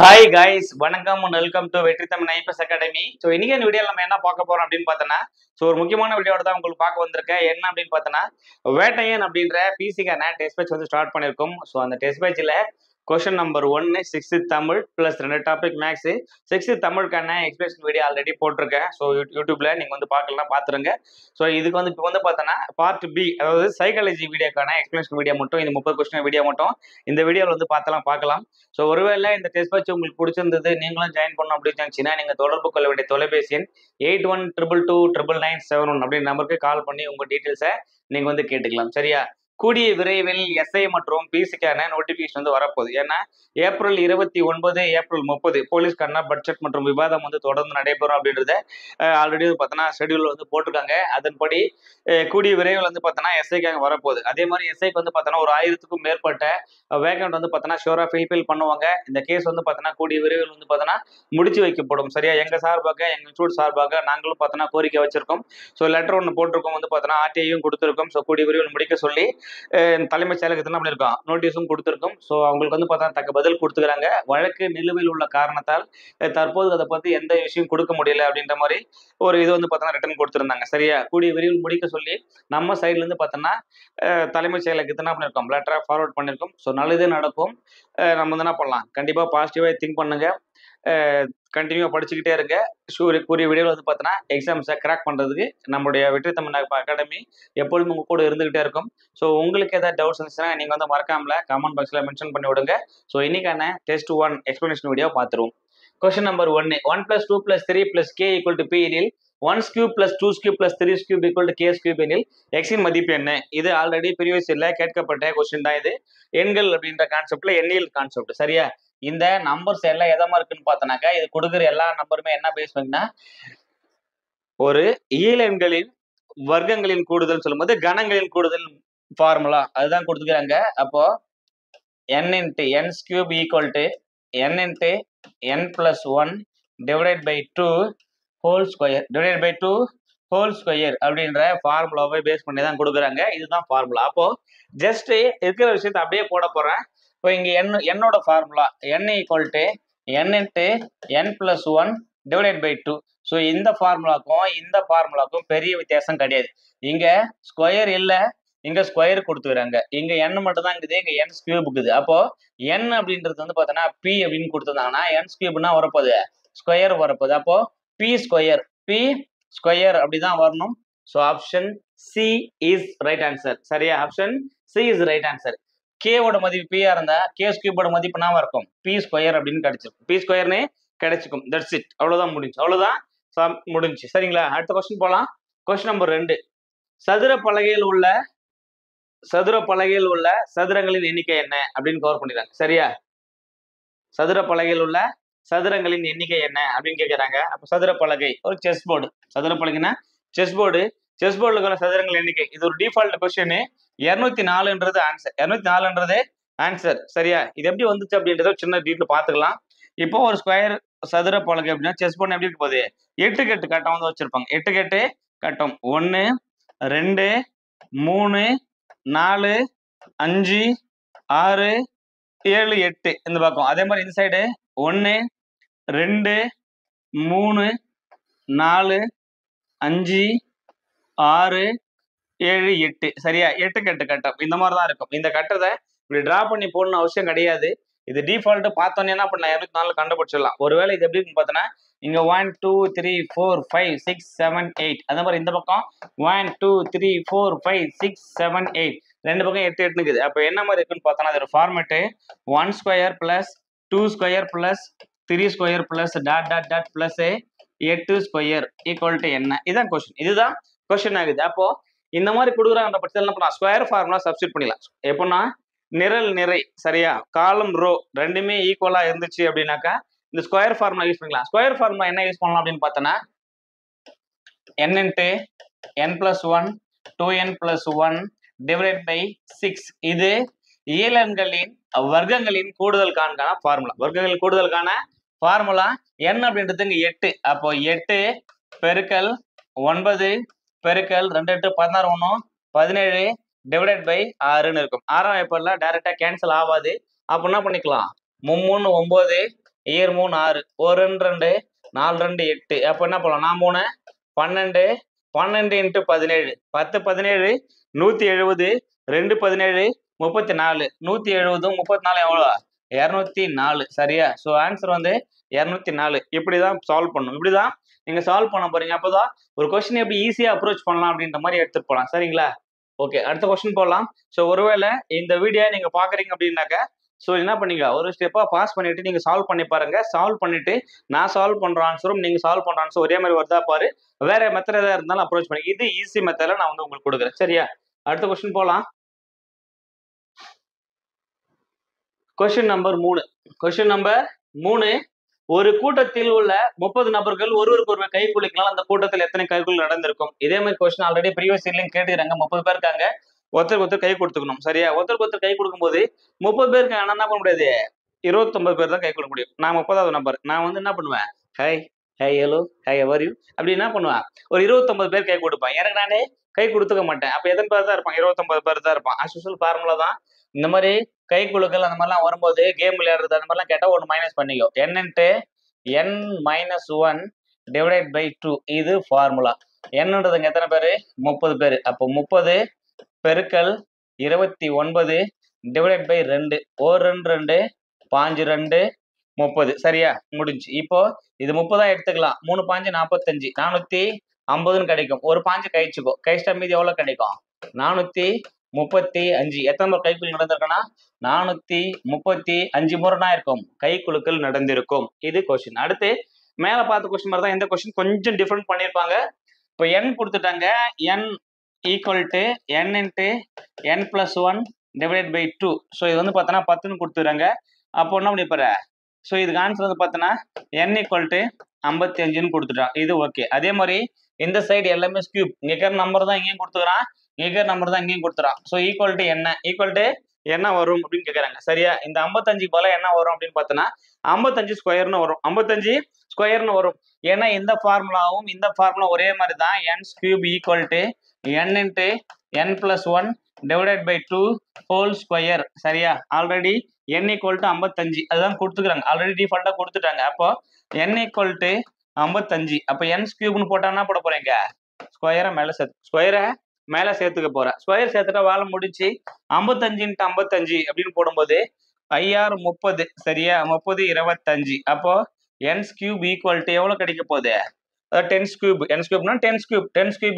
Hi guys, வணக்கம் and welcome to வெற்றி Tamil IPS academy. So இன்னைக்கு இந்த வீடியோவில் நம்ம என்ன பார்க்க போறோம் அப்படின்னு பார்த்தோன்னா, ஒரு முக்கியமான வீடியோட தான் உங்களுக்கு பார்க்க வந்திருக்கேன். என்ன அப்படின்னு பார்த்தோன்னா, வேட்டையன் அப்படின்ற பிசிக்கான டெஸ்ட் பேட்ச் ஸ்டார்ட் பண்ணியிருக்கோம். ஸோ அந்த டெஸ்ட் பேட்சில் question number 1 6th Tamil plus 2 topic maths. 6th தமிழுக்கான எக்ஸ்பிளேஷன் வீடியோ ஆல்ரெடி போட்டிருக்கேன். ஸோ யூடியூப்ல நீங்க பார்க்கலாம், பார்த்துருங்க. ஸோ இதுக்கு இப்போ பார்த்தோன்னா பார்ட் பி, அதாவது சைக்காலஜி வீடியோக்கான எக்ஸ்பிளேஷன் வீடியோ மட்டும், இந்த 30 கொஸ்டின் வீடியோ மட்டும் இந்த வீடியோவில் பார்க்கலாம். ஸோ ஒருவேளை இந்த டெஸ்ட் பேட்ச் உங்களுக்கு பிடிச்சிருந்தது, நீங்களும் ஜாயின் பண்ணணும் அப்படின்னு நினைச்சீங்கன்னா நீங்க தொடர்பு கொள்ள வேண்டிய தொலைபேசி எண் 8122299971 அப்படின்ற நம்பருக்கு கால் பண்ணி உங்க டீட்டெயில்ஸை நீங்க கேட்டுக்கலாம். சரியா? கூடிய விரைவில் எஸ்ஐ மற்றும் பிசிக்கான நோட்டிபிகேஷன் வரப்போகுது. ஏன்னா ஏப்ரல் 29 ஏப்ரல் 30 போலீஸ்கான பட்ஜெட் மற்றும் விவாதம் தொடர்ந்து நடைபெறும் அப்படின்றத ஆல்ரெடி பார்த்தோன்னா ஷெடியூல் போட்டிருக்காங்க. அதன்படி கூடிய விரைவில் பார்த்தோன்னா எஸ்ஐக்காக வரப்போகுது. அதே மாதிரி எஸ்ஐக்கு பார்த்தோன்னா ஒரு 1000க்கும் மேற்பட்ட வேகண்ட் பார்த்தோன்னா ஷோரா ஃபில் பண்ணுவாங்க. இந்த கேஸ் பார்த்தோன்னா கூடிய விரைவில் பார்த்தோன்னா முடிச்சு வைக்கப்படும். சரியா? எங்க சார்பாக, எங்க இன்ஸ்டியூட் சார்பாக நாங்களும் பார்த்தோன்னா கோரிக்கை வச்சிருக்கோம். ஸோ லெட்டர் ஒன்று போட்டிருக்கோம், பார்த்தோன்னா ஆர்டிஐயும் கொடுத்துருக்கோம். ஸோ கூடிய விரைவில் முடிக்க சொல்லி தலைமைச் செயலகத்தில் என்ன பண்ணியிருக்கோம், நோட்டீஸும் கொடுத்துருக்கோம். ஸோ அவங்களுக்கு பார்த்தா தக்க பதில் கொடுத்துக்கிறாங்க. வழக்கு நிலுவையில் உள்ள காரணத்தால் தற்போது அதை பற்றி எந்த விஷயம் கொடுக்க முடியல அப்படின்ற மாதிரி ஒரு இது பார்த்தோன்னா ரிட்டர்ன் கொடுத்துருந்தாங்க. சரியா? கூடிய விரைவில் முடிக்க சொல்லி நம்ம சைட்லேருந்து பார்த்தோன்னா தலைமைச் செயலகத்துக்கு என்ன பண்ணியிருக்கோம், லெட்டராக ஃபார்வர்ட் பண்ணியிருக்கோம். ஸோ நல்லதே நடக்கும். நம்ம என்ன பண்ணலாம், கண்டிப்பாக பாசிட்டிவாக திங்க் பண்ணுங்க, கண்டினியூவாக படிச்சுக்கிட்டே இருங்க. கூடிய வீடியோவில் பார்த்தோன்னா எக்ஸாம்ஸை கிராக் பண்ணுறதுக்கு நம்மளுடைய வெற்றி தமிழ் அகாடமி எப்பொழுதும் உங்கள் கூட இருந்துகிட்டே இருக்கும். ஸோ உங்களுக்கு ஏதாவது டவுட்ஸ் இருந்துச்சுன்னா நீங்கள் மறக்காமல கமெண்ட் பாக்ஸில் மென்ஷன் பண்ணி விடுங்க. ஸோ இன்னைக்கான டெஸ்ட் 1 எக்ஸ்பிளனேஷன் வீடியோ பார்த்துருவோம். கொஸ்டின் நம்பர் 1 1 + 2 + 3 + k = p எனில் 1's cube + 2's cube + 3's cube = k's cube எனில் எக்ஸின் மதிப்பு என்ன? இது ஆல்ரெடி ப்ரீவியஸ் இயர்ல கேட்கப்பட்ட கொஸ்டின் தான். இது எண்கள் அப்படின்ற கான்செப்ட்ல எண்ணியல் கான்செப்ட். சரியா? இந்த நம்பர்ஸ் எல்லாம் எதமா இருக்குன்னு பார்த்தோன்னாக்கா, இது கொடுக்குற எல்லா நம்பருமே என்ன பேஸ் பண்ணினா ஒரு இயல் எண்களின் வர்க்கங்களின் கூடுதல் சொல்லும்போது கணங்களின் கூடுதல் ஃபார்முலா அதுதான் கொடுத்துக்கிறாங்க. அப்போ n × n's cube = n × n + 1 / 2 whole square / 2 whole square அப்படின்ற ஃபார்முலாவை பேஸ் பண்ணி தான் கொடுக்குறாங்க. இதுதான் ஃபார்முலா. அப்போ ஜஸ்ட் இருக்கிற விஷயத்தை அப்படியே போட போறேன். இப்போ இங்க என்னோட formula n = n × n + 1 / 2. So இந்த ஃபார்முலாக்கும் பெரிய வித்தியாசம் கிடையாது. இங்க ஸ்கொயர் இல்லை, இங்க ஸ்கொயர் கொடுத்துக்கிறாங்க. இங்க n மட்டும் தான் இருக்குது, இங்க n கியூப் இருக்குது. அப்போ n அப்படின்றது பார்த்தோன்னா p அப்படின்னு கொடுத்துருந்தாங்கன்னா n கியூப்னா வரப்போகுது, ஸ்கொயர் வரப்போகுது. அப்போ p ஸ்கொயர் அப்படிதான் வரணும். So option C is right answer. சரியா? Option C is right answer. கேவோட மதிப்பு பியா இருந்தா கேஸ் கியூபோட மதிப்பு என்னவா இருக்கும், பி ஸ்கொயர் அப்படின்னு கிடைச்சிருக்கும். பி ஸ்கொயர்னு கிடைச்சிக்கும். That's it. அவ்வளவுதான் முடிஞ்சு. அவ்வளவுதான் முடிஞ்சு. சரிங்களா? அடுத்த கொஸ்டின் போலாம். கொஸ்டின் நம்பர் 2 சதுர பலகையில் உள்ள சதுரங்களின் எண்ணிக்கை என்ன அப்படின்னு கவர் பண்ணிடுறாங்க. சரியா? சதுர பலகையில் உள்ள சதுரங்களின் எண்ணிக்கை என்ன அப்படின்னு கேட்கிறாங்க. அப்ப சதுர பலகை ஒரு செஸ் போர்டு. சதுர பலகைனா செஸ் போர்டு. செஸ் போர்டுல இருக்கிற சதுரங்கள் எண்ணிக்கை இது ஒரு டிஃபால்ட் கொஸ்டின். 204ன்றது ஆன்சர். 204ன்றது ஆன்சர். சரியா? இது எப்படி வந்துச்சு அப்படின்றத சின்ன டீட்டெயில் பார்த்துக்கலாம். இப்போ ஒரு ஸ்கொயர் சதுர பலகை அப்படின்னா செஸ் போர்டு எப்படி இருக்க போகுது, 8 கட்டு கட்டம் வச்சிருப்பாங்க. 8 கட்டு கட்டம் 1 2 3 4 5 6 7 8 இந்த பக்கம். அதே மாதிரி இந்த சைடு 1 2 3 4 5 6 7 8. சரியா? 8 கட்டு கட்டம் இந்த மாதிரி தான் இருக்கும். இந்த கட்டத்தை இப்படி டிரா பண்ணி போடணும் அவசியம் கிடையாது. இது டிஃபால்ட் பார்த்தோன்னே என்ன பண்ணலாம், 204 கண்டுபிடிச்சிடலாம். ஒருவேளை இது எப்படி பார்த்தோன்னா இங்க 1 2 3 4 5 6 7 8 அதே மாதிரி இந்த பக்கம் 1 2 3 4 5 6 7 8 ரெண்டு பக்கம் 8 8 இருக்குது. அப்போ என்ன மாதிரி இருக்குன்னு பார்த்தோன்னா அதோட format 1 square + 2 square + 3 square + +8 square = என்ன? இதுதான் கொஸ்டின். இதுதான் கொஸ்டின் ஆகுது. அப்போ இந்த மாதிரி கொடுக்குறாங்க பட்சத்தில் என்ன பண்ணலாம், ஸ்கொயர் ஃபார்முலா சப்ஸ்டிட் பண்ணிடலாம். எப்படின்னா நிரல் நிறை. சரியா? காலம் ரோ ரெண்டுமே ஈக்குவலா இருந்துச்சு அப்படின்னாக்கா இந்த ஸ்கொயர் ஃபார்முலா யூஸ் பண்ணிக்கலாம். ஸ்கொயர் ஃபார்முலா என்ன யூஸ் பண்ணலாம் அப்படின்னு பார்த்தோன்னா n × n + 1 2n + 1 / 6. இது இயலெண்களின் வர்க்கங்களின் கூடுதல் காண்கான ஃபார்முலா. வர்க்கங்களின் கூடுதலுக்கான ஃபார்முலா n அப்படின்றது இங்க 8. அப்போ 8 பெருக்கல் 9 பெருக்கல் 2 8 16 1 17 /6ன்னு இருக்கும். 6ஆம் வாய்ப்புல டைரக்டா கேன்சல் ஆகாது. அப்போ என்ன பண்ணிக்கலாம், 3 3 9 இயர் 3 6 ஒரு 2 2 4 2 8 அப்போ என்ன பண்ணலாம் நான் 3 12 12 இன்ட்டு 17 10 17 170 2 17 34 170 34 எவ்வளோ 204 சரியா ஸோ ஆன்சர் வந்து 204 இப்படிதான் சால்வ் பண்ணணும் இப்படிதான் நீங்க சால்வ் பண்ண போறீங்க அப்போதான் ஒரு கொஸ்டின் எப்படி ஈஸியா அப்ரோச் பண்ணலாம் அப்படின்ற மாதிரி எடுத்துட்டு போகலாம் சரிங்களா ஓகே அடுத்த கொஸ்டின் போகலாம் ஸோ ஒருவேளை இந்த வீடியோ நீங்க பாக்குறீங்க அப்படின்னாக்கா ஸோ என்ன பண்ணீங்க ஒரு ஸ்டெப்பா பாஸ் பண்ணிட்டு நீங்க சால்வ் பண்ணி பாருங்க சால்வ் பண்ணிட்டு நான் சால்வ் பண்ற ஆன்சரும் நீங்க சால்வ் பண்ற ஆன்சர் ஒரே மாதிரி வருதா பாரு வேற மெத்தட் ஏதாவது இருந்தாலும் அப்ரோச் பண்ணி இது ஈஸி மெத்தட்ல நான் வந்து உங்களுக்கு கொடுக்குறேன் சரியா அடுத்த கொஸ்டின் போகலாம் கொஸ்டின் நம்பர் 3 கொஸ்டின் நம்பர் 3 ஒரு கூட்டத்தில் உள்ள 30 நபர்கள் ஒருவருக்கு ஒருவர் கை குலுக்கினால் அந்த கூட்டத்தில் எத்தனை கைக்குள் நடந்திருக்கும் இதே மாதிரி கொஸ்டின் ஆல்ரெடி ப்ரீவியஸ் இயர்லயும் கேட்டுக்கிறாங்க 30 பேர் இருக்காங்க ஒருத்தருக்கு ஒருத்தர் கை கொடுத்துக்கணும் சரியா ஒருத்தருக்கு ஒருத்தர் கை கொடுக்கும்போது 30 பேருக்கு என்ன பண்ண முடியாது 29 பேர் தான் கை கொடுக்க முடியும் நான் 30வது நம்பர் நான் வந்து என்ன பண்ணுவேன் high high hello hi ever you அப்படி என்ன பண்ணுவேன் ஒரு 29 பேர் கை கொடுப்பேன் எனக்கு நானே கை கொடுத்துக்க மாட்டேன் அப்ப எத்தனை பேர் தான் இருப்பான் 29 பேர் தான் இருப்பான் அஸ்யூஷுவல் ஃபார்முலா தான் இந்த மாதிரி கை குலுக்கல் அந்த மாதிரிலாம் வரும்போது கேம் விளையாடுறது அந்த மாதிரிலாம் கேட்டால் ஒன்று மைனஸ் பண்ணிக்கோ n - 1 டிவைடட் பை 2 இது ஃபார்முலா என்னன்றதுங்க எத்தனை பேர் 30 பேர் அப்போ 30 பெருக்கல் 29 டிவைடட் பை 2 ஒரு 2 2 5 2 30 சரியா முடிஞ்சு இப்போ இது 30 எடுத்துக்கலாம் 3 5 45 450 கிடைக்கும் ஒரு 5 கழிச்சுக்கோ கழிச்சிட்டா மீதி எவ்வளவு கிடைக்கும் 435 எத்தனை முறை கைக்குலுக்கல் நடந்திருக்குன்னா 435 முறைனா இருக்கும் கைக்குலுக்கல் நடந்திருக்கும் இது கொஸ்டின் அடுத்து மேல பார்த்த கொஸ்டின் மாதிரி தான் இந்த கொஸ்டின் கொஞ்சம் டிஃபரெண்ட் பண்ணியிருப்பாங்க இப்போ n கொடுத்துட்டாங்க n equal to n into n + 1 divided by 2 so இது வந்து பார்த்தோன்னா 10ன்னு கொடுத்துறாங்க அப்போ என்ன பண்ணிப்பாரு ஸோ இதுக்கு ஆன்சர் வந்து பார்த்தோன்னா n ஈக்குவல் டு 55ன்னு கொடுத்துட்டான் இது ஓகே அதே மாதிரி இந்த சைடு எல்லாமே ஸ்கியூப் இங்கே நம்பர் தான் இங்கேயும் கொடுத்துக்கிறான் இங்கே நம்பர் தான் இங்கேயும் கொடுத்துறான் ஸோ ஈக்குவல் டு என்ன வரும் அப்படின்னு கேட்குறாங்க சரியா இந்த 55 போல என்ன வரும் அப்படின்னு பார்த்தோன்னா 55 ஸ்கொயர்னு வரும் 55 ஸ்கொயர்னு வரும் ஏன்னா இந்த ஃபார்முலாவும் இந்த ஃபார்முலா ஒரே மாதிரி தான் n's cube equal to n into n + 1 divided by 2 whole square சரியா ஆல்ரெடி n ஈக்குவல் டு 55 அதுதான் கொடுத்துக்கிறாங்க ஆல்ரெடி டிஃபால்ட்டாக கொடுத்துட்டாங்க அப்போ n ஈக்குவல் டு 55 அப்போ என்ஸ் கியூப்னு போட்டால் என்ன போட போறீங்க ஸ்கொயரை மேலே சேர்த்துக்க போறேன் ஸ்கொயர் சேர்த்துட்டா வேலை முடிச்சு 55 × 55 அப்படின்னு போடும்போது 5×6 = 30 சரியா 30 25 அப்போ என்ஸ் கியூப் ஈக்குவல் டு எவ்வளவு கிடைக்க போகுது 10 கியூப் என்ஸ் கியூப்னா 10 கியூப்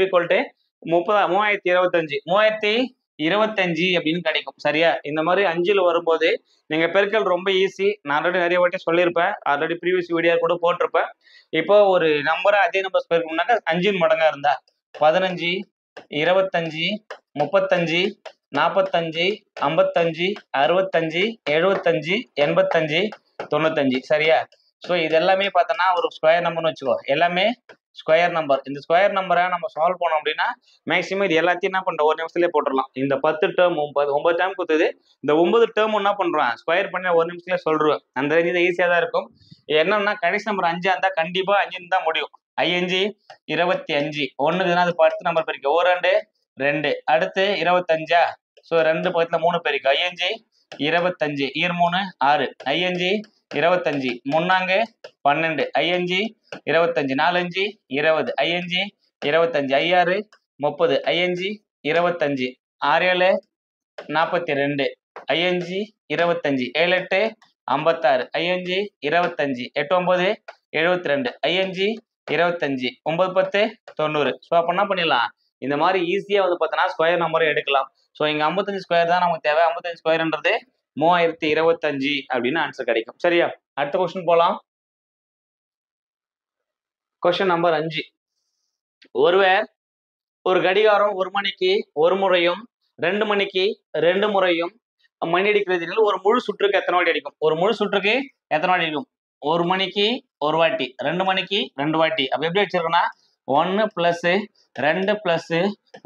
ஈக்குவல் டு 3025 அப்படின்னு கிடைக்கும் சரியா இந்த மாதிரி 5ல் வரும்போது நீங்க பெருக்கல் ரொம்ப ஈஸி நான் ஆல்ரெடி நிறைய வாட்டி சொல்லியிருப்பேன் ஆல்ரெடி ப்ரீவியஸ் வீடியோ கூட போட்டிருப்பேன் இப்போ ஒரு நம்பரை அதே நம்பர் பெருக்கணும்னாக்கா 5 மடங்கா இருந்தா 15 25 35 45 55 65 75 85 95 சரியா ஸோ இது எல்லாமே பார்த்தோன்னா ஒரு ஸ்கொயர் நம்பர்னு வச்சுக்கோ எல்லாமே ஸ்கொயர் நம்பர் இந்த ஸ்கொயர் நம்பரை நம்ம சால்வ் பண்ணோம் அப்படின்னா மேக்ஸிமம் இது எல்லாத்தையும் என்ன பண்றோம் ஒரு நிமிஷத்துலேயே போட்டுடலாம் இந்த 10 டேர்ம் 9 டேர்ம் கொடுத்தது இந்த 9 டேர்ம் என்ன பண்றேன் ஸ்கொயர் பண்ணி ஒரு நிமிஷத்துலேயே சொல்றேன் அந்த ரேஞ்சு தான் ஈஸியாக தான் இருக்கும் என்னன்னா கடைசி நம்பர் 5 இருந்தால் கண்டிப்பா 5 தான் முடியும் 5 25 ஒன்றுக்குன்னா அது 10 நம்பர் பெருக்க ஒரு 2 2 அடுத்து 25 ஸோ 2 பக்கத்துல 3 பெருக்க 5 25 ஈர் 3 6 5 25 முன்னாங்க 12 5 25 4 5 20 5 25 5 30 5 25 6 42 5 25 7 56 5 25 8 72 5 25 9 10 90 ஸோ அப்போ என்ன பண்ணிடலாம் இந்த மாதிரி ஈஸியாக வந்து பார்த்தோன்னா ஸ்கொயர் நம்பரை எடுக்கலாம் ஸோ இங்கே 55 ஸ்கொயர் தான் நமக்கு தேவை 55 ஸ்கொயர்ன்றது 3025 அப்படின்னு ஆன்சர் கிடைக்கும் சரியா அடுத்த கொஸ்டின் போலாம் கொஸ்டின் நம்பர் 5 ஒருவர் ஒரு கடிகாரம் 1 மணிக்கு 1 முறையும் 2 மணிக்கு 2 முறையும் மணி அடிக்கிறது ஒரு முழு சுற்றுக்கு எத்தனை வாட்டி அடிக்கும் ஒரு முழு சுற்றுக்கு எத்தனை வாட்டி அடிக்கும் 1 மணிக்கு 1 வாட்டி 2 மணிக்கு 2 வாட்டி அப்ப எப்படி வச்சிருக்கோம்னா 1 + 2 +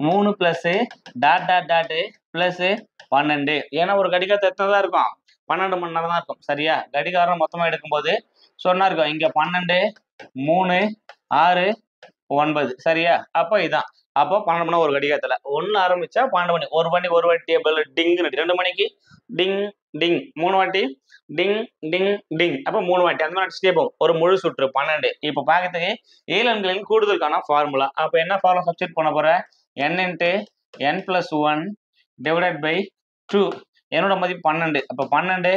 3 + டாட் டாட் டாட் + 12 ஏன்னா ஒரு கடிகாரத்தை எத்தனை தான் இருக்கும் 12 மணி நேரம் தான் இருக்கும் சரியா கடிகாரம் மொத்தமா எடுக்கும்போது சொன்னா இருக்கும் இங்க 12 3 6 9 சரியா அப்போ இதான் அப்போ 12 மணி ஒரு கடிகாரத்துல 1 ஆரம்பிச்சா 12 மணி 1 மணி 1 வாட்டி பெல் டிங் 2 மணிக்கு டிங் டிங் 3 வாட்டி டிங் டிங் டிங். அப்ப 3 வாட்டி அந்த மாதிரி அடிச்சுட்டே போகும். ஒரு முழு சுற்று 12. இப்ப பார்க்கறதுக்கு இயலெண்களின் கூடுதலுக்கான ஃபார்முலா. அப்ப என்ன ஃபார்முலா சப்ஸ்டிட்யூட் பண்ண போற? n into n plus 1 divided by 2. என்னோட மதிப்பு 12. அப்ப 12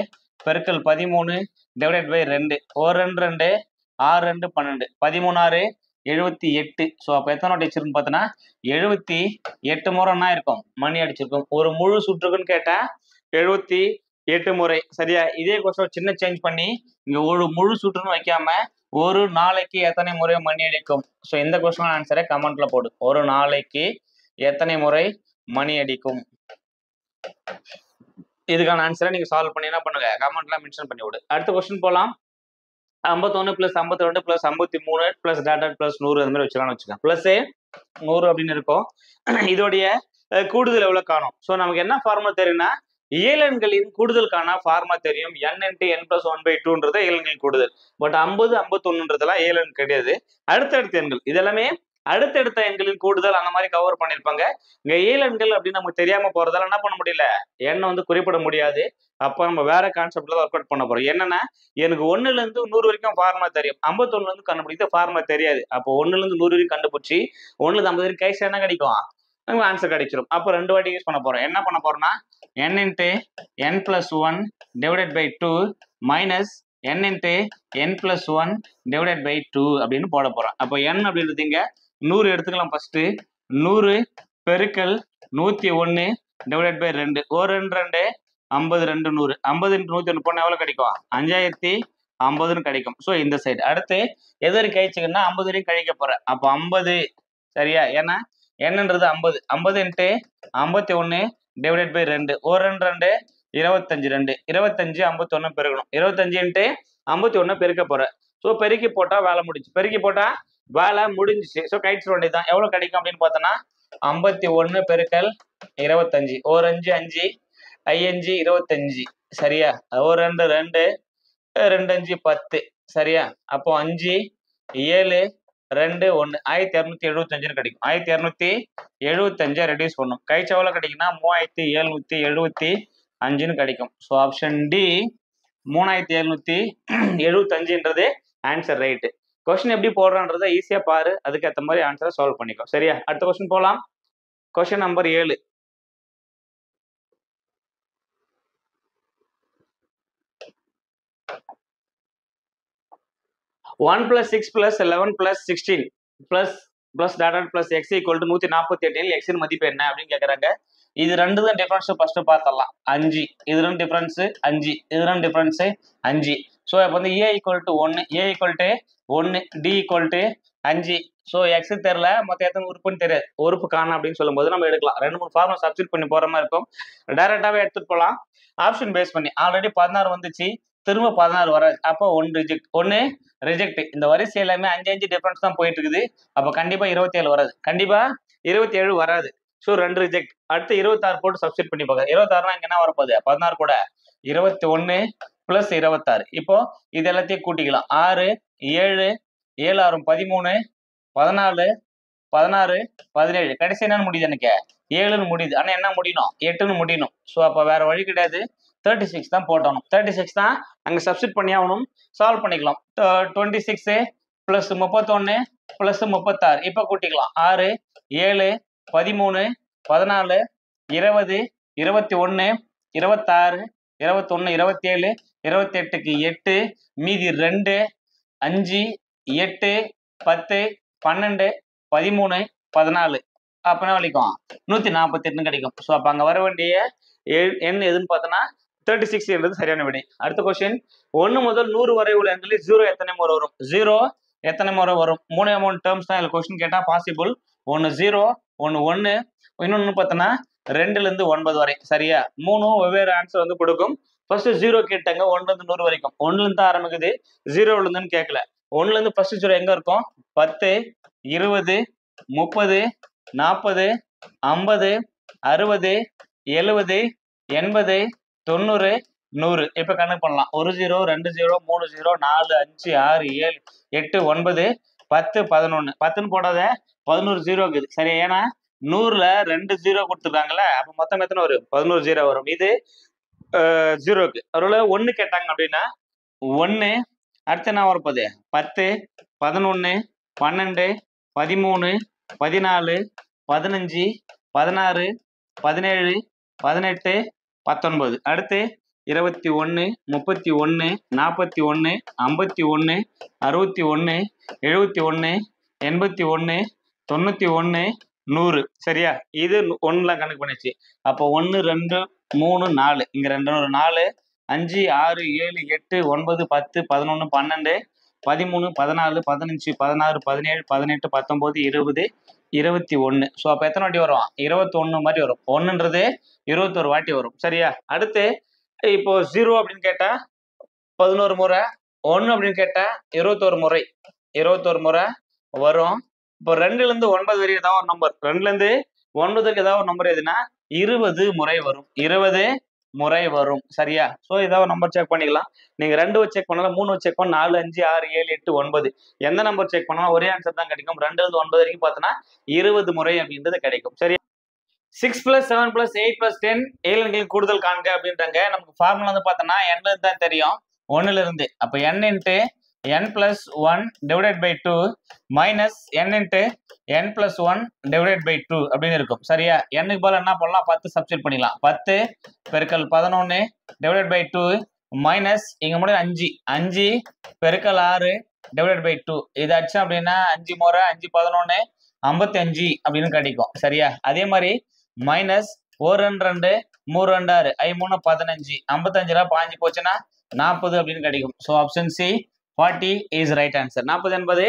பெருக்கல் 13 divided by 2. 1 2 2 6 2 12. 13 6 78. ஸோ அப்ப எத்தனை வாட்டி அடிச்சிருக்குன்னு பார்த்தோன்னா 78 முறை என்ன இருக்கும்? மணி அடிச்சிருக்கும். ஒரு முழு சுற்றுக்குன்னு கேட்டா 78 முறை. சரியா? இதே கொஸ்டின் சின்ன சேஞ்ச் பண்ணி இங்க ஒரு முழு சுற்றுன்னு வைக்காம ஒரு நாளைக்கு எத்தனை முறை மணி அடிக்கும்? ஸோ இந்த கொஸ்டின் ஆன்சரை கமெண்ட்ல போடு. ஒரு நாளைக்கு எத்தனை முறை மணி அடிக்கும்? இதுக்கான ஆன்சரை நீங்க சால்வ் பண்ணி என்ன பண்ணுங்க? கமெண்ட்ல மென்ஷன் பண்ணி விடு. அடுத்த கொஸ்டின் போலாம். 51 plus 52 plus 53 plus dotted plus 100 அது மாதிரி வச்சுக்கலாம்னு வச்சுக்கோங்க. பிளஸ் 100 அப்படின்னு இருக்கும். இதோடைய கூடுதல் எவ்வளவு காணும்? ஸோ நமக்கு என்ன ஃபார்முலா தெரியும்னா இயலெண்களின் கூடுதலுக்கான ஃபார்முலா தெரியும். n into n plus 1/2ன்றது இயலெண்களின் கூடுதல். பட் 50 51ன்றதெல்லாம் இயலெண் கிடையாது. அடுத்தடுத்த எண்கள் இதெல்லாமே அடுத்தடுத்த எண்களின் கூடுதல் அந்த மாதிரி கவர் பண்ணிருப்பாங்க. இங்க இயலெண்கள் அப்படின்னு நமக்கு தெரியாம போறதால என்ன பண்ண முடியல? எண்ணை வந்து குறிப்பிட முடியாது. அப்ப நம்ம வேற கான்செப்ட்ல தான் ஒர்க் அவுட் பண்ண போறோம். என்னன்னா எனக்கு 1ல இருந்து 100 வரைக்கும் ஃபார்முலா தெரியும். 51ல இருந்து கண்டுபிடிக்க ஃபார்முலா தெரியாது. அப்போ 1ல இருந்து 100 வரைக்கும் கண்டுபிடிச்சி 1ல இருந்து 50 வரைக்கும் கைஸ் என்ன கிடைக்கும்? நமக்கு ஆன்சர் கிடைச்சிடும். அப்போ 2 வாட்டி யூஸ் பண்ண போறோம். என்ன பண்ண போறோம்னா n into n plus 1 divided by 2 minus n into n plus 1 divided by 2 அப்படின்னு போட போறோம். அப்போ n அப்படின்றது இங்க 100 எடுத்துக்கலாம். ஃபர்ஸ்ட் 100 பெருக்கல் 101 divided by 2. 1 2 2 50 2 100. 50 into 101 போனா எவ்வளவு கிடைக்கும்? 5050 கிடைக்கும். ஸோ இந்த சைடு அடுத்து எது வரைக்கும் கழிச்சுக்கன்னா 50 வரைக்கும் கழிக்க போறேன். அப்போ 50 சரியா? ஏன்னா என்னன்றது 50 50 into 51 divided by 2. 1 2 2 25 2 25 51 பெருக்கணும். 25 into 51 பெருக்க போறேன். ஸோ பெருக்கி போட்டா வேலை முடிஞ்சு. பெருக்கி போட்டா வேலை முடிஞ்சிச்சு. ஸோ கழிச்சிட வேண்டியதுதான். எவ்வளவு கிடைக்கும் அப்படின்னு பார்த்தோன்னா 51 பெருக்கல் 25. 1 5 5 5 25 சரியா? 1 2 2 2 5 10 சரியா? அப்போ 5 7 2 1 1275 கிடைக்கும். 1275 ரெடியூஸ் பண்ணும். கழிச்சு எவ்வளவு கிடைக்கும்னா 3775 கிடைக்கும். ஸோ ஆப்ஷன் டி 3775ன்றது ஆன்சர் ரைட். கொஸ்டின் எப்படி போடுறான்றத ஈஸியா பாரு. அதுக்கேற்ற மாதிரி ஆன்சரை சால்வ் பண்ணிக்கோ. சரியா? அடுத்த கொஸ்டின் போலாம். Question number 7. 1 plus 6 plus 11 plus 16 plus data plus x equal to 148 x இன் மதிப்பு என்ன அப்படின்னு கேக்குறாங்க. இது ரெண்டு தான் டிஃபரன்ஸ். ஃபர்ஸ்ட் பார்த்தலாம் 5. இது ரெண்டு டிஃபரன்ஸ் 5. இது ரெண்டு டிஃபரன்ஸ் 5. ஸோ இப்போ வந்து a equal to 1 a equal to 1 d equal to 5. So X தெரியல, மொத்தம் எத்தனை உறுப்புன்னு தெரியாது. உறுப்பு காணும் அப்படின்னு சொல்லும்போது நம்ம எடுக்கலாம். 2 3 ஃபார்முலா சப்ஸ்டிட் பண்ணி போற மாதிரி இருக்கும். டைரக்டாவே எடுத்துட்டு போகலாம். ஆப்ஷன் பேஸ் பண்ணி ஆல்ரெடி 16 வந்துச்சு, திரும்ப 16 வராது. அப்போ 1 ரிஜெக்ட். இந்த வரிசை எல்லாமே 5 5 டிஃபரன்ஸ் தான் போயிட்டு இருக்குது. அப்போ கண்டிப்பா 27 வராது. கண்டிப்பா 27 வராது. So 2 reject. அடுத்து 26 போட்டு சப்ஸ்டிட் பண்ணி பார்க்க. 26 இங்க என்ன வரப்போகுது? 16 கூட 21 பிளஸ் 26. இப்போ இது எல்லாத்தையும் கூட்டிக்கலாம். 6 7 7 6 13 14 16 17. கடைசி என்னன்னு முடியுது? எனக்கு 7ன்னு முடியுது. ஆனா என்ன முடியணும்? 8ன்னு முடியணும். ஸோ அப்போ வேற வழி கிடையாது. 36 தான் போட்டணும். 36 தான் அங்க சப்ஸ்டிட் பண்ணி ஆகணும். சால்வ் பண்ணிக்கலாம். 26 பிளஸ் 31 பிளஸ் 36. இப்போ கூட்டிக்கலாம். 6 7 13 14 20 21 26 21 27 28க்கு 8 மீதி 2 5 8 10 12 13 14. அப்பனா வலிக்கும் 148 கிடைக்கும். ஸோ அப்ப அங்க வர வேண்டிய எண் எதுன்னு பார்த்தோன்னா 36 என்றது சரியான விடை. அடுத்த கொஸ்டின் 1 முதல் 100 வரை உள்ள எண்களில் 0 எத்தனை முறை வரும்? 0 எத்தனை முறை வரும்? 3 அமௌண்ட் டேர்ம்ஸ் தான் இதுல கொஸ்டின் கேட்டா பாசிபிள். 1 0 1 1 இன்னொன்னு பார்த்தோன்னா 2ல இருந்து 9 வரை. சரியா? 3 வெவ்வேறு ஆன்சர் வந்து கொடுக்கும். ஃபர்ஸ்ட் 0 கேட்டாங்க. 1ல இருந்து 100 வரைக்கும். 1ல இருந்து ஆரம்பிக்குது, 0ல இருந்துன்னு கேட்கல. 1ல இருந்து ஃபர்ஸ்ட் 0 எங்க இருக்கும்? 10 20 30 40 50 60 70 80 90 100. இப்ப கணக்கு பண்ணலாம். 1 0 2 0 3 0 4 5 6 7 8 9 10 11. 10ன்னு போடாத, 11 0 இருக்குது. சரி, ஏன்னா 100ல 2 0 கொடுத்துருக்காங்கல்ல, அப்ப மொத்தம் எத்தனை வரும்? 11 0 வரும். இது 0க்கு ஒருவேளை 1 கேட்டாங்க அப்படின்னா 1 அடுத்து என்ன வரப்போகுது 10 11 12 13 14 15 16 17 18 19 அடுத்து 21 31 41 51 61 71 81 91 100 சரியா? இது 1ல கணக்கு பண்ணிச்சு. அப்போ 1 2 3 4 இங்க 2 4 5 6 7 8 9 10 11 12 13 14 15 16 17 18 19 20 21. ஸோ அப்போ எத்தனை வாட்டி வரும்? 21 மாதிரி வரும். 1ன்றது 21 வாட்டி வரும் சரியா? அடுத்து இப்போ 0 அப்படின்னு கேட்டா 11 முறை, 1 அப்படின்னு கேட்டா 21 முறை, 21 முறை வரும். இப்போ 2ல இருந்து 9 வரைக்கும் ஏதாவது ஒரு நம்பர், 2ல இருந்து 9 வரைக்கும் ஏதாவது ஒரு நம்பர் எதுனா 20 முறை வரும், 20 முறை வரும் சரியா? ஸோ ஏதாவது நம்பர் செக் பண்ணிக்கலாம். நீங்க 2 வச்சு செக் பண்ணலாம், 3 வச்சு செக் பண்ணலாம், 4 5 6 7 8 9 எந்த நம்பர் செக் பண்ணாலும் ஒரே ஆன்சர் தான் கிடைக்கும். 2ல இருந்து 9 வரைக்கும் பார்த்தோன்னா 20 முறை அப்படின்றது கிடைக்கும் சரியா? 6 + 7 + 8 + 10 ஏழு எண்களின் கூடுதல் காண்க அப்படின்றாங்க. நமக்கு ஃபார்முலா வந்து பார்த்தோன்னா n தான் தெரியும், 1ல இருந்து. அப்போ n × n + 1 / 2 minus n × n + 1 / 2 அப்படின்னு இருக்கும் சரியா? n-க்கு பதிலா என்ன பண்ணலாம்? 10 சப்ஸ்டிட் பண்ணிக்கலாம். 10 × 11 / 2 மைனஸ் இங்க மட்டும் 5 5 × 6 / 2 இது ஆச்சு அப்படின்னா 5 முறை 5 11 55 அப்படின்னு கிடைக்கும் சரியா? அதே மாதிரி மைனஸ் 1 2 3 2 6 5 3 15 55 பாஞ்சு போச்சுன்னா 40 அப்படின்னு கிடைக்கும். So option C 40 is right answer. 40 என்பது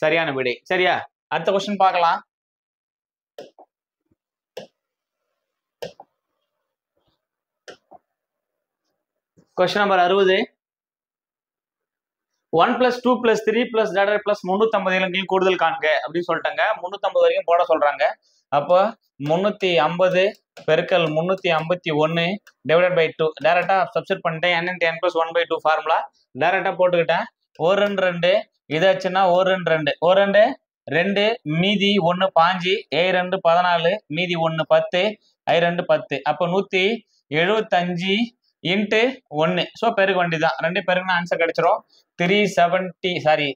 சரியான விடை சரியா? அடுத்த கொஸ்டின் பார்க்கலாம். Question number 60. 1 + 2 + 3 + டாடர் + 350 இலங்களின் கூடுதல் காண்க அப்படின்னு சொல்லிட்டாங்க. 350 வரைக்கும் போட சொல்றாங்க. அப்போ 350 × 351 / 2 டைரக்டா சப்ஸ்டிட் பண்ணிட்டேன். n × n + 1/2 ஃபார்முலா டைரக்டா போட்டுக்கிட்டேன். 1 2 இதாச்சுன்னா 1 2 1 2 2 மீதி 1 5 2 14 மீதி 1 10 2 10 அப்போ 175 × 1. ஸோ பெருக்க வேண்டியதான். 2 பெருக்குனா ஆன்சர் கிடைச்சிரும். 351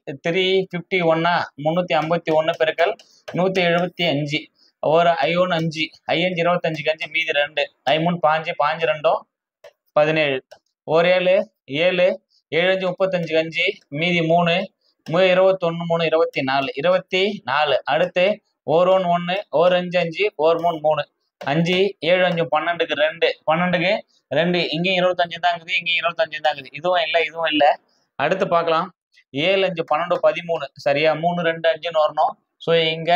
351 பெருக்கல் 175 ஒரு I1 5 I5 25 5 மீதி 2 I3 5 5 2 17 ஒரு 7 7 7 5 35 மீதி 3 21 3 24 24 அடுத்து ஒரு 1 1 ஒரு 5 5 ஒரு 3 3 5 7 5 12க்கு 2 12க்கு 2 இங்கேயும் 25 தான் இருக்குது, இங்கேயும் 25 தான் இருக்குது. இதுவும் இல்லை இதுவும் இல்லை. அடுத்து பார்க்கலாம். 7 5 12 13 சரியா? 3 2 5ன்னு வரணும். ஸோ இங்க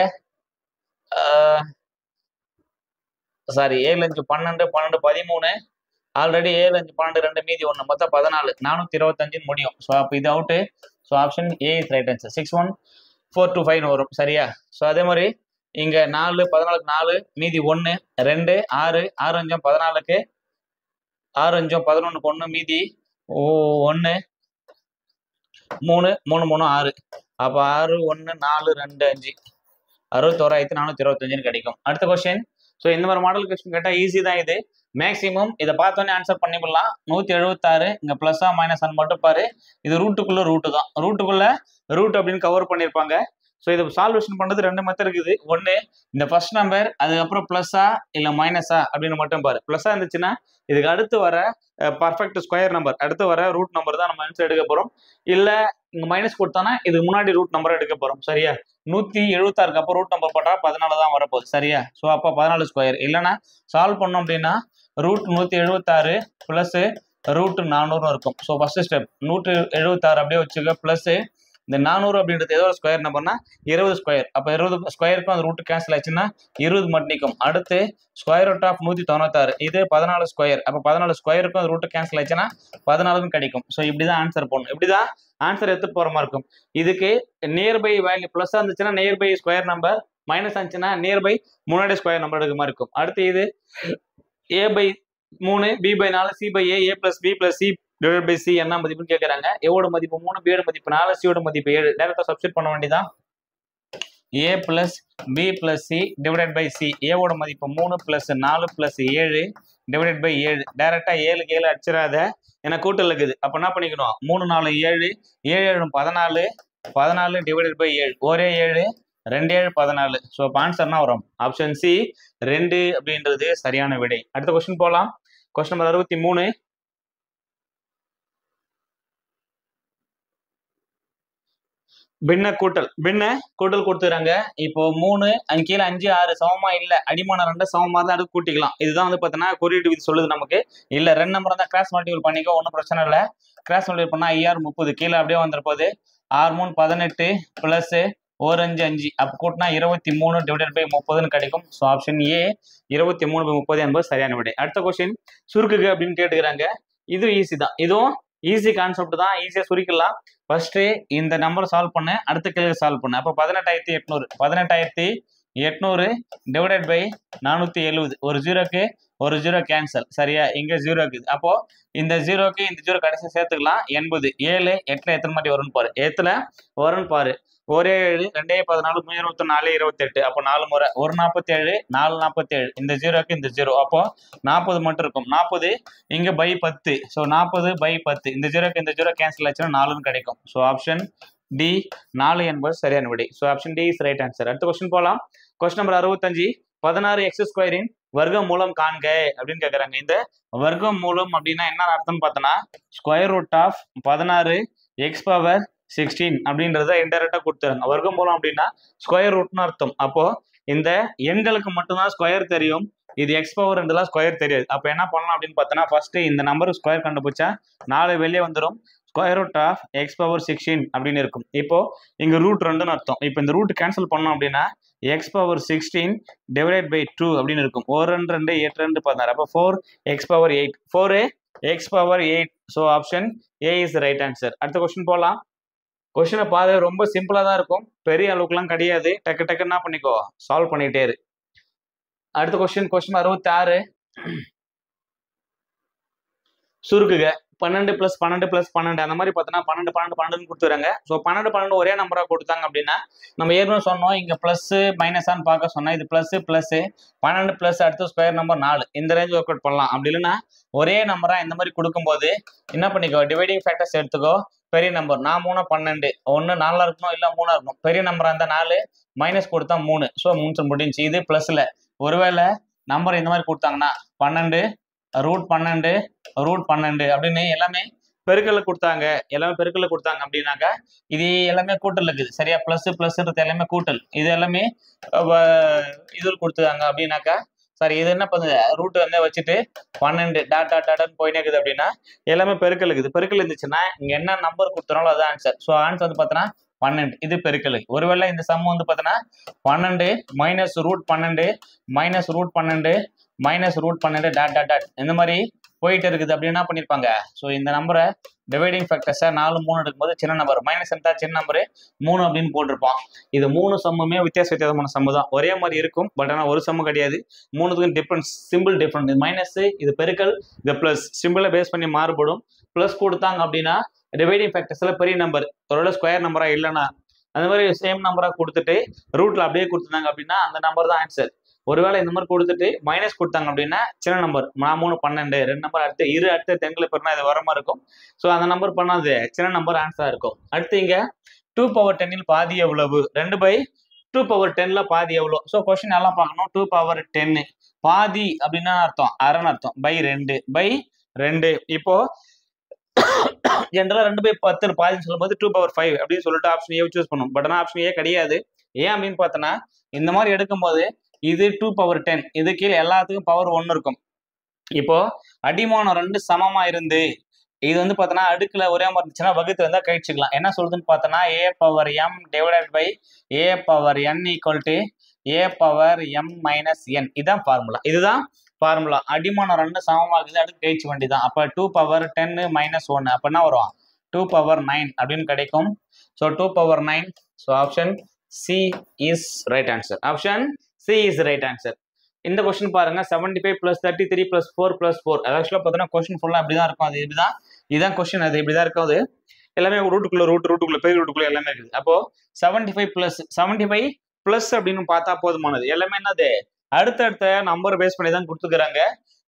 சாரி 7 5 12 12 13 ஆல்ரெடி 7 5 12 2 மீதி 1 மொத்தம் 14 425 முடியும். ஸோ அப்போ இது out. So option A is right answer. 61425 வரும் சரியா? ஸோ அதே மாதிரி இங்க 4 14 4 மீதி 1 2 6 6 5 14க்கு 6 5 11க்கு 1 மீதி 1 3 3 3 6 அப்போ 6 1 4 2 5 61,425 கிடைக்கும். அடுத்த கொஸ்டின். ஸோ இந்த மாதிரி மாடல் கொஸ்டின் கேட்டால் ஈஸி தான் இது. மேக்ஸிமம் இதை பார்த்தோன்னே ஆன்சர் பண்ணிவிடலாம். 176 இங்கே ப்ளஸ்ஸா மைனஸான்னு மட்டும் பாரு. இது ரூட்டுக்குள்ள ரூட்டு தான், ரூட்டுக்குள்ள ரூட் அப்படின்னு கவர் பண்ணியிருப்பாங்க. ஸோ இது சால்வேஷன் பண்ணுறது 2 மெத்தட் இருக்குது. ஒன்று இந்த ஃபர்ஸ்ட் நம்பர் அதுக்கப்புறம் ப்ளஸ்ஸா இல்லை மைனஸா அப்படின்னு மட்டும் பாரு. ப்ளஸ்ஸா இருந்துச்சுன்னா இதுக்கு அடுத்து வர பர்ஃபெக்ட் ஸ்கொயர் நம்பர் அடுத்து வர ரூட் நம்பர் தான் நம்ம ஆன்சர் எடுக்க போகிறோம். இல்லை இங்கே மைனஸ் கொடுத்தோன்னா இதுக்கு முன்னாடி ரூட் நம்பர் எடுக்க போகிறோம் சரியா? 176க்கு அப்போ ரூட் நம்பர் போட்டால் 14 தான் வரப்போகுது சரியா? ஸோ அப்போ 14 ஸ்கொயர் இல்லைன்னா சால்வ் பண்ணோம் அப்படின்னா ரூட் 176 ப்ளஸ் ரூட் 400 இருக்கும். ஸோ ஃபர்ஸ்ட் ஸ்டெப் 176 அப்படியே வச்சுக்க ப்ளஸ் இந்த 400 அப்படின்றது ஏதோ ஒரு ஸ்கொயர் நம்பர்னா 20 ஸ்கொயர். அப்போ 20 ஸ்கொயருக்கும் அந்த ரூட் கேன்சல் ஆச்சுன்னா 20 மட்டும் நிற்கும். அடுத்து ஸ்கொயர் ரூட் ஆஃப் 196 இது 14 ஸ்கொயர். அப்போ 14 ஸ்கொயருக்கும் அந்த ரூட் கேன்சல் ஆச்சுன்னா 14க்கும் கிடைக்கும். ஸோ இப்படி தான் ஆன்சர் போடணும். இப்படி தான் ஆன்சர் எடுத்து போகிற மாதிரி இருக்கும். இதுக்கு நியர்பை வேல்யூ ப்ளஸ்ஸாக இருந்துச்சுன்னா நியர்பை ஸ்கொயர் நம்பர், மைனஸ் ஆச்சுன்னா நியர்பை முன்னாடி ஸ்கொயர் நம்பர் எடுக்கிற மாதிரி இருக்கும். அடுத்து இது a/3 b/4 c/a a + b + c / c என்ன மதிப்புன்னு கேட்குறாங்க. ஏவோட மதிப்பு 3, b யோட மதிப்பு 4, c யோட மதிப்பு 7. டேரக்டாக சப்ஸ்டிட் பண்ண வேண்டியதான். a + b + c / c ஏவோட மதிப்பு 3 + 4 + 7 டிவைடட் பை 7. டைரக்டா 7க்கு 7 அடிச்சிடாத, ஏன்னா கூட்டல் இருக்குது. அப்ப என்ன பண்ணிக்கணும், 3 4 7, 7 7 14, 14 டிவைடட் பை 7, ஒரே 7, 2 7 14. ஸோ ஆன்சர் என்ன வரும், ஆப்ஷன் சி 2 அப்படின்றது சரியான விடை. அடுத்த கொஸ்டின் போலாம். Question number 63. பின்ன கூட்டல் கொடுத்துறாங்க. இப்போ 3 அங்க கீழே 5 6 சமமா இல்ல, அடிமான 2 சமமா தான் அடுத்து கூட்டிக்கலாம். இதுதான் வந்து பாத்தீங்கன்னா குறியீட்டு விதி சொல்லுது நமக்கு. இல்ல 2 நம்பர் தான் கிராஸ் மல்டிபிள் பண்ணிக்கோ, ஒன்றும் பிரச்சனை இல்லை. கிராஸ் மல்டிபிள் பண்ணா 5 30 கீழே அப்படியே வந்துருப்போது. 6 3 18 பிளஸ் 1 5 5, அப்ப கூட்டினா 23 டிவைடட் பை 30ன்னு கிடைக்கும். ஸோ ஆப்ஷன் ஏ 23 பை 30 என்பது சரியான விடை. அடுத்த கொஸ்டின் சுருக்குக அப்படின்னு கேட்டுக்கிறாங்க. இது ஈஸி தான், இதுவும் ஈஸி கான்செப்ட் தான், ஈஸியா சுருக்கலாம். ஃபர்ஸ்ட் இந்த நம்பர் சால்வ் பண்ண, அடுத்த கேள்வி சால்வ் பண்ண. அப்போ 18,800 டிவைடட் பை 470. ஒரு ஜீரோக்கு ஒரு ஜீரோ கேன்சல், சரியா? இங்க ஜீரோ இருக்குது. அப்போ இந்த ஜீரோக்கு இந்த ஜீரோ கடைசி சேர்த்துக்கலாம். 80 7 8ல எத்தனை மாதிரி வரும்னு பாரு, 8ல வரும்னு பாரு. ஒரே 7 2 14 24 28. அப்போ 4 முறை 1 47 4 47. இந்த ஜீரோக்கு இந்த ஜீரோ, அப்போ 40 மட்டும் இருக்கும். 40 இங்க பை 10. So 40 by 10. இந்த ஜீரோக்கு இந்த ஜீரோ கேன்சல் ஆச்சுன்னா 4ன்னு கிடைக்கும். ஸோ ஆப்ஷன் டி 4 என்பது சரியான விடை. So option D is right answer. அடுத்த கொஸ்டின் போலாம். Question number 65. 16x² வர்க்க மூலம் காண்க அப்படின்னு கேட்கறாங்க. இந்த வர்க்க மூலம் அப்படின்னா என்ன அர்த்தம் பார்த்தோன்னா, ஸ்கொயர் ரூட் ஆஃப் 16x⁻16 அப்படின்றத இன்டெரக்டா கொடுத்துருங்க. வர்க்க மூலம் அப்படின்னா ஸ்கொயர் ரூட்னு அர்த்தம். அப்போ இந்த எண்களுக்கு மட்டும்தான் ஸ்கொயர் தெரியும், இது x⁻2 ஸ்கொயர் தெரியாது. அப்போ என்ன பண்ணலாம் அப்படின்னு பார்த்தோன்னா, ஃபர்ஸ்ட் இந்த நம்பருக்கு ஸ்கொயர் கண்டுபிடிச்சா 4 வெளியே வந்துடும். ஸ்கொயர் ரூட் ஆஃப் x⁻16 அப்படின்னு இருக்கும். இப்போ இங்க ரூட் 2ன்னு அர்த்தம். இப்போ இந்த ரூட் கேன்சல் பண்ணோம் அப்படின்னா x⁻16 டிவைடட் பை 2 அப்படின்னு இருக்கும். 1 2 2 8 2 16. அப்போ 4x⁻8 4x⁻8. So option A is right answer. அடுத்த கொஸ்டின் போகலாம். கொஸ்டினை பாரு, ரொம்ப சிம்பிளா தான் இருக்கும், பெரிய அளவுக்குலாம் கிடையாது. டக்கு டக்கு என்ன பண்ணிக்கோ, சால்வ் பண்ணிட்டே இரு. அடுத்த கொஸ்டின் 66. சுருக்குக 12 + 12 + 12 அந்த மாதிரி பார்த்தோன்னா 12 12 12 கொடுத்துறாங்க. ஸோ 12 12 ஒரே நம்பரா கொடுத்தாங்க அப்படின்னா, நம்ம ஏற்கனவே சொன்னோம் இங்க பிளஸ் மைனஸான்னு பார்க்க சொன்னா, இது பிளஸ் 12 பிளஸ் அடுத்த ஸ்கொயர் நம்பர் 4 இந்த ரேஞ்ச் ஒர்க் அவுட் பண்ணலாம். அப்படி இல்லைன்னா ஒரே நம்பரா இந்த மாதிரி கொடுக்கும்போது என்ன பண்ணிக்கோ, டிவைடிங் ஃபேக்டர்ஸ் எடுத்துக்கோ. பெரிய நம்பர் 4 3 12, ஒன்று 4 இருக்கணும் இல்லை 3 இருக்கணும். பெரிய நம்பரா இருந்தால் 4, மைனஸ் கொடுத்தா 3. ஸோ 3 முடிஞ்சு. இது பிளஸ்ல ஒருவேளை நம்பர் இந்த மாதிரி கொடுத்தாங்கன்னா 12 √12 அப்படின்னு எல்லாமே பெருக்கல்ல கொடுத்தாங்க, அப்படின்னாக்கா இது எல்லாமே கூட்டல் இருக்குது, சரியா? பிளஸ்ன்றது எல்லாமே கூட்டல், இது எல்லாமே இதில் கொடுத்தாங்க அப்படின்னாக்கா, சாரி இது என்ன பண்ணுது, ரூட் வந்து வச்சுட்டு 12 டாட் போயினே இருக்குது அப்படின்னா எல்லாமே பெருக்கல் இருக்குது. பெருக்கல் இருந்துச்சுன்னா இங்க என்ன நம்பர் கொடுத்தாலும் அது ஆன்சர். ஸோ ஆன்சர் வந்து பார்த்தோன்னா 12. இது பெருக்கல். ஒருவேளை இந்த சம் வந்து பார்த்தோன்னா 12 -√12 டாட் இந்த மாதிரி போயிட்டு இருக்குது அப்படின்னு என்ன பண்ணிருப்பாங்க. ஸோ இந்த நம்பரை டிவைடிங் ஃபேக்டர்ஸை 4 3 எடுக்கும்போது சின்ன நம்பர் மைனஸ் இருந்தா சின்ன நம்பரு 3 அப்படின்னு போட்டிருப்பான். இது 3 சம்முமே வித்தியாசமான சம்மு தான், ஒரே மாதிரி இருக்கும். பட் ஆனால் ஒரு சம்மு கிடையாது. 3த்துக்கும் டிஃப்ரென்ஸ், சிம்பிள் டிஃப்ரெண்ட். இது மைனஸ், இது பெருக்கல், இது பிளஸ். சிம்பிளை பேஸ் பண்ணி மாறுபடும். பிளஸ் கொடுத்தாங்க அப்படின்னா டிவைடிங் ஃபேக்டர்ஸ்ல பெரிய நம்பர், ஒருவேளை ஸ்கொயர் நம்பரா இல்லைன்னா அந்த மாதிரி சேம் நம்பரா கொடுத்துட்டு ரூட்ல அப்படியே கொடுத்துருந்தாங்க அப்படின்னா அந்த நம்பர் தான் ஆன்சர். ஒருவேளை இந்த மாதிரி கொடுத்துட்டு மைனஸ் கொடுத்தாங்க அப்படின்னா சின்ன நம்பர் 3 12 2 நம்பர் அடுத்த 10ல பெருனா இது வர மாதிரி இருக்கும். ஸோ அந்த நம்பர் பண்ணாது சின்ன நம்பர் ஆன்சரா இருக்கும். அடுத்து இங்க 2/10 பாதி எவ்வளவு, 2/2 பாதி எவ்வளோ. ஸோ கொஸ்டின் எல்லாம் பார்க்கணும். 2/10 பாதி அப்படின்னா அர்த்தம் அரைன்னு அர்த்தம், பை 2. இப்போ ஜென்ரலா 2/10 பாதின்னு சொல்லும்போது 2/5 அப்படின்னு சொல்லிட்டு ஆப்ஷன் ஏ சூஸ் பண்ணும். பட் ஆனால் ஆப்ஷன் ஏ கிடையாது. ஏன் அப்படின்னு பார்த்தோன்னா, இந்த மாதிரி எடுக்கும்போது இது 2/10, இது கீழே எல்லாத்துக்கும் பவர் 1 இருக்கும். இப்போ அடிமானம் 2 சமமா இருந்து இது வந்து பார்த்தோன்னா அடுக்குல ஒரே மாதிரி இருந்துச்சுன்னா வகுத்து வந்தா கழிச்சுக்கலாம். என்ன சொல்றதுன்னு பார்த்தோன்னா a/m divided by a/n equal to a/m-n. இதுதான் ஃபார்முலா. அடிமானம் 2 சமமாகுது, அடுக்கு கழிச்சு வேண்டிதான். அப்ப 2/10 - 1 அப்ப என்ன வரும், 2/9 அப்படின்னு கிடைக்கும். So 2/9. So option C is right answer. இந்த கொஸ்டின் பாருங்க, 75 + 33 + 4 + 4. ஆக்சுவலா பார்த்தீங்கன்னா கொஸ்டின் ஃபுல்லா அப்படிதான் இருக்கும். அது இதுதான் கொஸ்டின், அது இப்படிதான் இருக்கும். அது எல்லாமே ரூட்டுக்குள்ள பெரிய ரூட்டுக்குள்ள எல்லாமே இருக்குது. அப்போ 75 + அப்படின்னு பார்த்தா போதுமானது. எல்லாமே என்னது அடுத்தடுத்த நம்பர் பேஸ் பண்ணி தான் கொடுத்துக்கிறாங்க.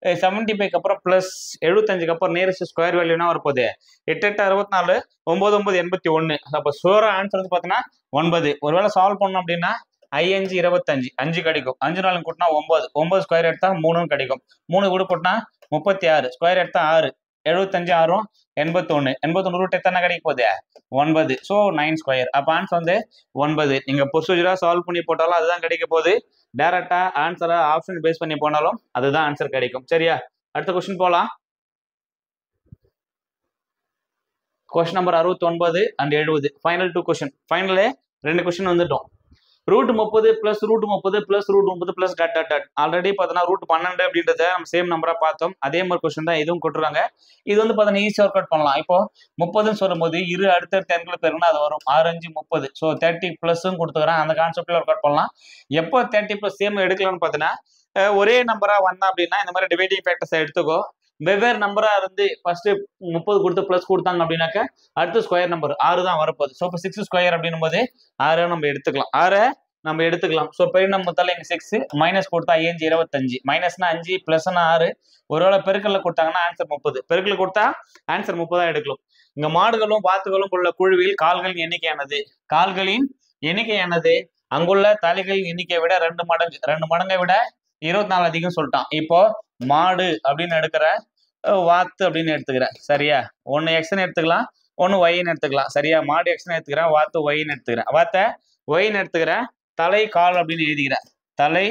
75க்கு அப்புறம் பிளஸ் 75க்கு அப்புறம் நியரஸ்ட் ஸ்கொயர் வேல்யூனா வரப்போகுது 8 8 64 9 9 81. அப்போ ஷூரா ஆன்சர் வந்து பார்த்தீங்கன்னா 9. ஒருவேளை சால்வ் பண்ணோம் அப்படின்னா 5 25 5 கிடைக்கும். 5 4 கூட்டினா 9 9 ஸ்கொயர் எடுத்தா 3 கிடைக்கும். 3 கூட கூட்டினா 36 ஸ்கொயர் எடுத்தா 6 75 6 81 81 ரூட் எத்தனை கிடைக்க போகுது 9. So 9 square. அப்போ ஆன்சர் வந்து 9. நீங்க ப்ரொசீஜரா சால்வ் பண்ணி போட்டாலும் அதுதான் கிடைக்க போகுது. டைரக்டா ஆன்சரை ஆப்ஷன் பேஸ் பண்ணி போனாலும் அதுதான் ஆன்சர் கிடைக்கும். சரியா? அடுத்த கொஸ்டின் போலாம். Question number 69 and 70. Final 2 question. ஃபைனலே 2 கொஸ்டின் வந்துட்டோம். Root 30 plus root 30 plus root 30 plus dot dot dot. Already பார்த்தோன்னா ரூட் 12 அப்படின்றத நம்ம சேம் நம்பரா பார்த்தோம். அதே மாதிரி கொஸ்டின் தான் இதுவும் கொடுத்துருக்காங்க. இது வந்து பார்த்தோன்னா ஈஸியாக ஒர்க் அவுட் பண்ணலாம். இப்போ 30ன்னு சொல்லும்போது இரு அடுத்தடுத்த எண்களை பெருங்கன்னா அது வரும் 6 5 30. ஸோ 30 பிளஸ்ன்னு கொடுத்துக்கிறேன். அந்த கான்செப்ட்ல ஒர்க் அவுட் பண்ணலாம். எப்போ 30 பிளஸ் சேம் எடுக்கலாம்னு பார்த்தீங்கன்னா ஒரே நம்பரா வந்தா அப்படின்னா இந்த மாதிரி டிவைடிங் ஃபேக்டர்ஸை எடுத்துக்கோ. வெவ்வேறு நம்பரா இருந்து ஃபர்ஸ்ட் 30 கொடுத்து பிளஸ் கொடுத்தாங்க அப்படின்னாக்க அடுத்து ஸ்கொயர் நம்பர் 6 தான் வரப்போகுது. ஸோ இப்போ 6 ஸ்கொயர் அப்படின்னும் போது 6 நம்ம எடுத்துக்கலாம். 6 நம்ம எடுத்துக்கலாம். ஸோ பெரிய நம்பத்தால இங்க 6 மைனஸ் கொடுத்தா 5 25 மைனஸ்னா 5 பிளஸ்னா 6. ஒருவேளை பெருக்கல்ல கொடுத்தாங்கன்னா ஆன்சர் 30. பெருக்கல் கொடுத்தா ஆன்சர் 30 எடுக்கலாம். இங்க மாடுகளும் வாத்துகளும் உள்ள குழுவில் கால்களின் எண்ணிக்கையானது கால்களின் எண்ணிக்கையானது அங்குள்ள தலைகளின் எண்ணிக்கையை விட 2 மடங்கு 2 மடங்கை விட 24 அதிகம் சொல்லிட்டான். இப்போ மாடு அப்படின்னு எடுக்கிற வாத்து அப்படின்னு எடுத்துக்கிறேன். சரியா? ஒன்னு எக்ஸ்ன்னு எடுத்துக்கலாம், ஒன்னு ஒய்ன்னு எடுத்துக்கலாம். சரியா? மாடு எக்ஸ்ன்னு எடுத்துக்கிறேன், வாத்து ஒய்ன்னு எடுத்துக்கிறேன். வாத்த ஒய்ன்னு எடுத்துக்கிறேன், தலை கால் அப்படின்னு எழுதிக்கிறேன். தலை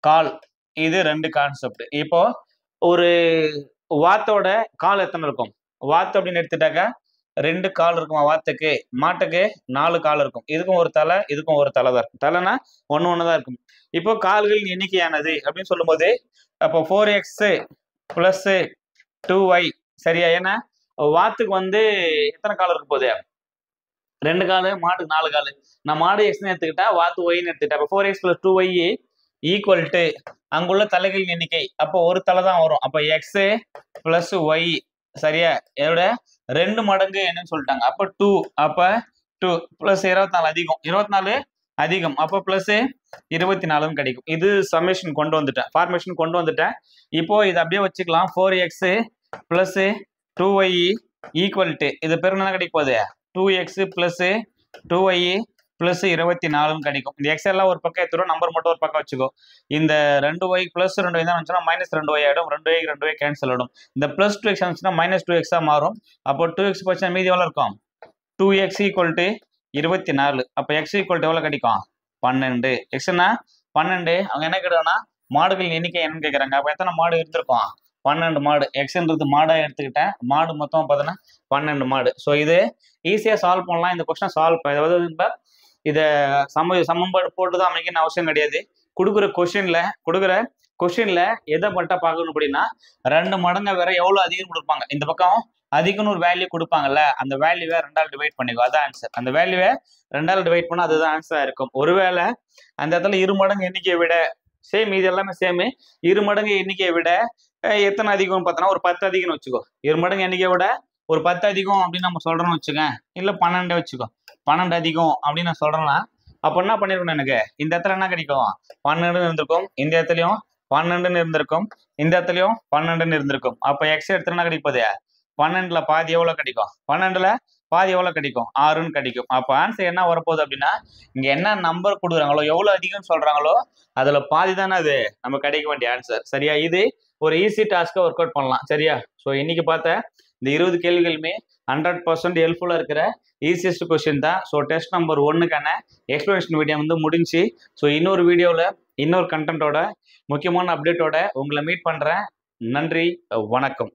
கால் இது 2 கான்செப்ட். இப்போ ஒரு வாத்தோட கால் எத்தனை இருக்கும்? வாத்து அப்படின்னு எடுத்துட்டாக்கா 2 கால் இருக்குமா வாத்துக்கு? மாட்டுக்கு 4 கால் இருக்கும். இதுக்கும் ஒரு தலை, இதுக்கும் ஒரு தலை தான் இருக்கும். தலைனா ஒன்னு தான் இருக்கும். இப்போ கால்களின் எண்ணிக்கையானது அப்படின்னு சொல்லும்போது அப்போ 4x பிளஸ் 2y. சரியா? ஏன்னா வாத்துக்கு வந்து எத்தனை கால் இருக்க போகுது? 2 காலு, மாட்டுக்கு 4 காலு. நான் மாடு எக்ஸ்ன்னு எடுத்துக்கிட்டா வாத்து ஒய்ன்னு எடுத்துக்கிட்டேன். அப்போ 4x + 2y ஈக்குவல் டு அங்குள்ள தலைகளின் எண்ணிக்கை. அப்போ ஒரு தலை தான் வரும். அப்போ x + y. சரியா? இதோட 2 மடங்கு என்னன்னு சொல்லிட்டாங்க. அப்போ 2. அப்போ 2 + 24 அதிகம். 24 அதிகம். அப்போ + 24 கிடைக்கும். இது சம்மேஷன் கொண்டு வந்துட்டேன், ஃபார்மேஷன் கொண்டு வந்துட்டேன். இப்போ இதை அப்படியே வச்சுக்கலாம். 4x + 2y ஈக்குவல் டு இது பேர் என்ன கிடைக்க போகுது? 2x + 2y + 24 கிடைக்கும். இந்த எக்ஸ் எல்லாம் ஒரு பக்கம் எடுத்துரும், நம்பர் மட்டும் ஒரு பக்கம் வச்சுக்கோ. இந்த 2y + 2y தான் வந்துச்சுன்னா -2y ஆகிடும். 2y 2y கேன்சல் ஆகிடும். இந்த + 2x வந்துச்சுன்னா -2x மாறும். அப்போ 2x போச்சுன்னா மீதி எவ்வளோ இருக்கும்? 2x = 24. அப்போ x = எவ்வளோ கிடைக்கும்? 12. எக்ஸ்னா 12. அவங்க என்ன கேட்குறாங்கன்னா மாடுகளின் எண்ணிக்கை என்னன்னு கேட்குறாங்க. அப்போ எத்தனை மாடு எடுத்திருக்கோம்? 12 மாடு. எக்ஸ்ன்றது மாடா எடுத்துக்கிட்டேன். மாடு மொத்தம் பார்த்தோன்னா 12 மாடு. ஸோ இது ஈஸியாக சால்வ் பண்ணலாம். இந்த கொஸ்டின் சால்வ் அதாவது இதை சமன்பாடு போட்டு தான் அமைக்கணும்னு அவசியம் கிடையாது. கொடுக்குற கொஸ்டின்ல எதை மட்டும் பார்க்கணும் அப்படின்னா 2 மடங்கை வேற எவ்வளோ அதிகம் கொடுப்பாங்க. இந்த பக்கம் அதிகம்னு ஒரு வேல்யூ கொடுப்பாங்கல்ல, அந்த வேல்யூவை 2ஆல் டிவைட் பண்ணிக்கோ. அதான் ஆன்சர். அந்த வேல்யூவை 2ஆல் டிவைட் பண்ணால் அதுதான் ஆன்சராக இருக்கும். ஒருவேளை அந்த இடத்துல 2 மடங்கு எண்ணிக்கையை விட சேம், இது எல்லாமே சேமு. 2 மடங்கு எண்ணிக்கையை விட எத்தனை அதிகம்னு பார்த்தோன்னா ஒரு 10 அதிகம்னு வச்சுக்கோ. 2 மடங்கு எண்ணிக்கையை விட ஒரு 10 அதிகம் அப்படின்னு நம்ம சொல்றோம்னு வச்சுக்க. இல்லை 12 வச்சுக்கோ. 12 அதிகம் அப்படின்னு நான் சொல்றேன்னா அப்போ என்ன பண்ணிருக்கணும்? எனக்கு இந்த இடத்துல என்ன கிடைக்கும்? 12 இருந்திருக்கும். இந்த இடத்துலயும் 12 இருந்திருக்கும். இந்த இடத்துலயும் 12 இருந்திருக்கும். அப்போ எக்ஸ் எடுத்து என்ன கிடைப்பது? 12ல பாதி எவ்வளவு கிடைக்கும்? 12ல பாதி எவ்வளவு கிடைக்கும்? 6ன்னு கிடைக்கும். அப்போ ஆன்சர் என்ன வரப்போகுது அப்படின்னா இங்க என்ன நம்பர் கொடுக்குறாங்களோ, எவ்வளவு அதிகம் சொல்றாங்களோ அதுல பாதி தானே அது நம்ம கிடைக்க வேண்டிய ஆன்சர். சரியா? இது ஒரு ஈஸி டாஸ்க்கை ஒர்க் அவுட் பண்ணலாம். சரியா? ஸோ இன்னைக்கு பார்த்த இந்த 20 கேள்விகளுமே 100% ஹெல்ப்ஃபுல்லாக இருக்கிற ஈஸியஸ்ட் கொஸ்டின் தான். ஸோ டெஸ்ட் நம்பர் 1க்கான எக்ஸ்பிளனேஷன் வீடியோ வந்து முடிஞ்சு. ஸோ இன்னொரு வீடியோவில் இன்னொரு கண்டென்ட்டோட முக்கியமான அப்டேட்டோட உங்களை மீட் பண்ணுறேன். நன்றி, வணக்கம்.